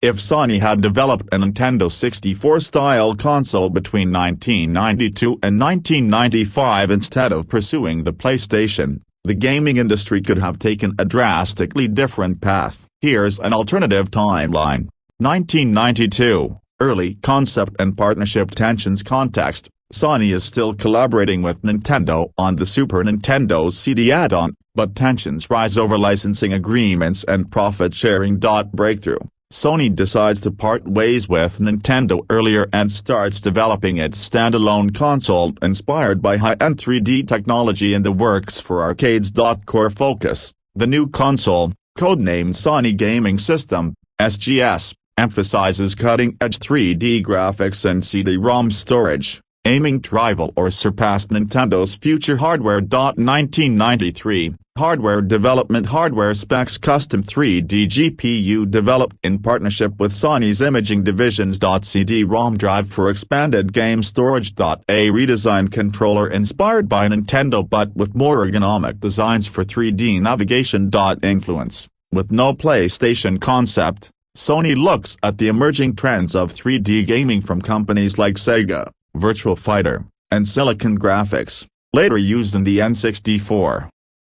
If Sony had developed a Nintendo 64-style console between 1992 and 1995 instead of pursuing the PlayStation, the gaming industry could have taken a drastically different path. Here's an alternative timeline. 1992, early concept and partnership tensions context. Sony is still collaborating with Nintendo on the Super Nintendo CD add-on, but tensions rise over licensing agreements and profit-sharing. Breakthrough. Sony decides to part ways with Nintendo earlier and starts developing its standalone console inspired by high-end 3D technology in the works for arcades. Core focus. The new console, codenamed Sony Gaming System, SGS, emphasizes cutting-edge 3D graphics and CD-ROM storage, aiming to rival or surpass Nintendo's future hardware. 1993, hardware development. Hardware specs. Custom 3D GPU developed in partnership with Sony's imaging divisions. CD-ROM drive for expanded game storage. A redesigned controller inspired by Nintendo but with more ergonomic designs for 3D navigation. Influence. With no PlayStation concept, Sony looks at the emerging trends of 3D gaming from companies like Sega, Virtua Fighter, and Silicon Graphics, later used in the N64.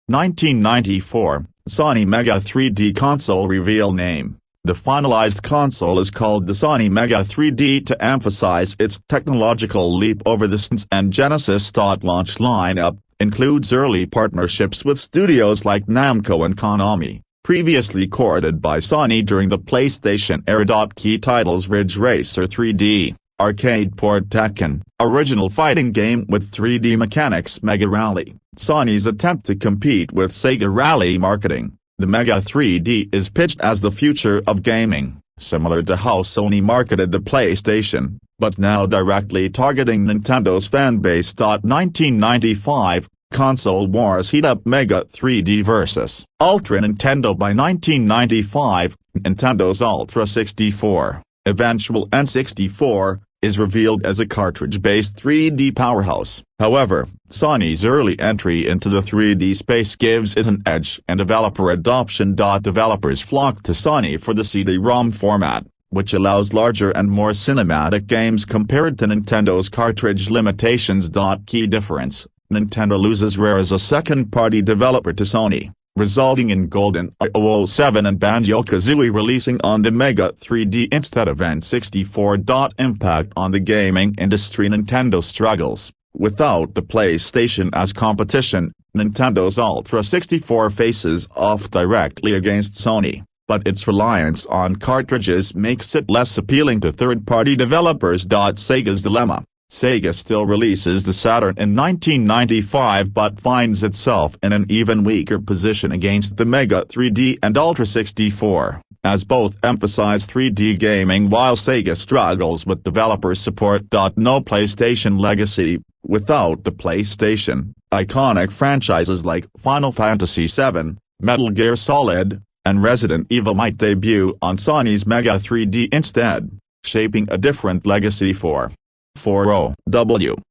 1994, Sony Mega 3D console reveal. Name. The finalized console is called the Sony Mega 3D to emphasize its technological leap over the SNES and Genesis. Launch lineup includes early partnerships with studios like Namco and Konami, previously courted by Sony during the PlayStation era. Key titles: Ridge Racer 3D, arcade port Tekken, original fighting game with 3D mechanics. Mega Rally, Sony's attempt to compete with Sega Rally marketing. The Mega 3D is pitched as the future of gaming, similar to how Sony marketed the PlayStation, but now directly targeting Nintendo's fanbase. 1995, console wars heat up. Mega 3D vs. Ultra Nintendo. By 1995, Nintendo's Ultra 64, eventual N64, is revealed as a cartridge-based 3D powerhouse. However, Sony's early entry into the 3D space gives it an edge and developer adoption. Developers flock to Sony for the CD-ROM format, which allows larger and more cinematic games compared to Nintendo's cartridge limitations. Key difference: Nintendo loses Rare as a second-party developer to Sony, resulting in Golden 007 and Banjo-Kazooie releasing on the Mega 3D instead of N64. Impact on the gaming industry. Nintendo struggles. Without the PlayStation as competition, Nintendo's Ultra 64 faces off directly against Sony, but its reliance on cartridges makes it less appealing to third-party developers. Sega's dilemma. Sega still releases the Saturn in 1995 but finds itself in an even weaker position against the Mega 3D and Ultra 64, as both emphasize 3D gaming while Sega struggles with developer support. No PlayStation legacy. Without the PlayStation, iconic franchises like Final Fantasy VII, Metal Gear Solid, and Resident Evil might debut on Sony's Mega 3D instead, shaping a different legacy for 40W.